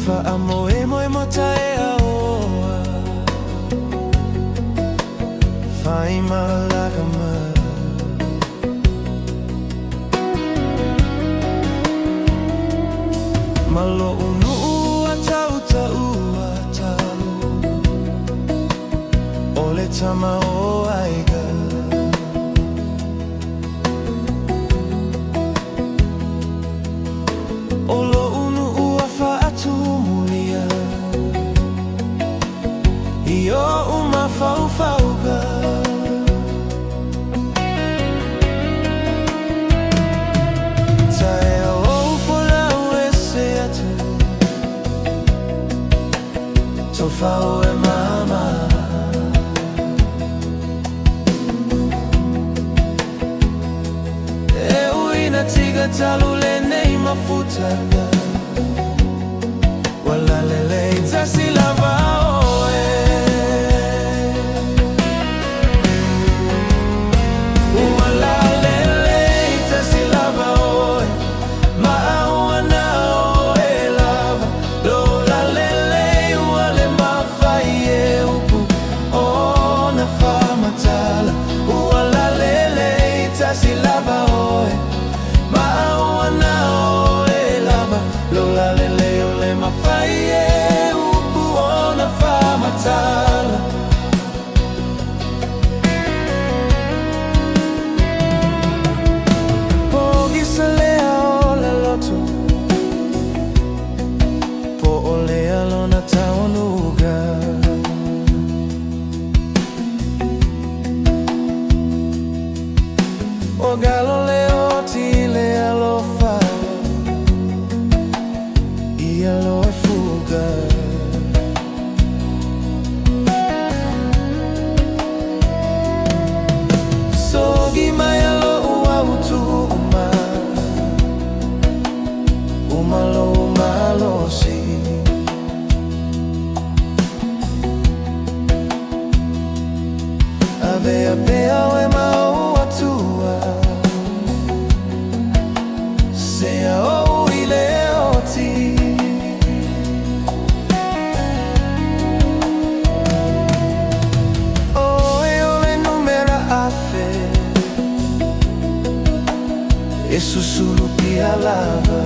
Whaamoe moe mo tae aoa Whai malaga ma Malo unuu a tau tau a tau Ole tama o aiga Olo unuu a whaatu mulia Io uma fau fauga Fau e mama E uina tiga talu le nei mafuta Wala lele itasi lava oe Wala lele itasi lava oe Maaua na oe lava Lola lele si lava oe Maaua na oe lava Lola lele o le mawhai e upu o na whamatala Pogi sa lea o le lotu Po o lea lona taonuga O galo leo ti le alofa I alo e fuga Sogi mai alo ua utu Uma lo uma lo si Ave a pea o e mau atua Sea o I leo ti Oe ole numera afe E susulu pia lava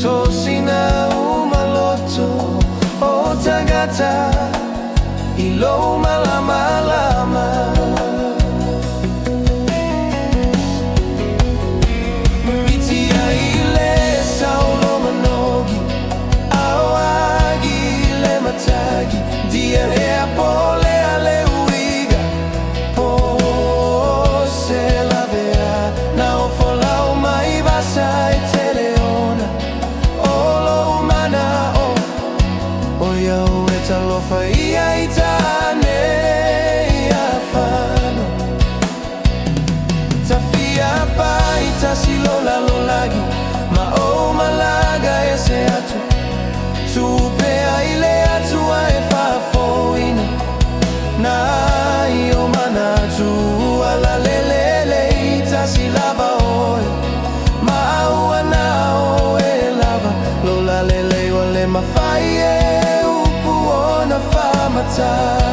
Tosina uma loto O tagata Ilo malama lama Mitia ile saulo manogi Awagi le matagi Dia rea pole ale uiga Po se la vera Na o fola o mai vasa e teleona Olo umana o Oia o e talofa ia itane ia whano Tawhia pai tasi lola lolagi Ma o malaga e se atu Tupea I le atua e whafoina Na I o mana atu Ala lelele I tasi lava oe Ma aua na o e lava Lola lele o le mawhai e upu o na whamatala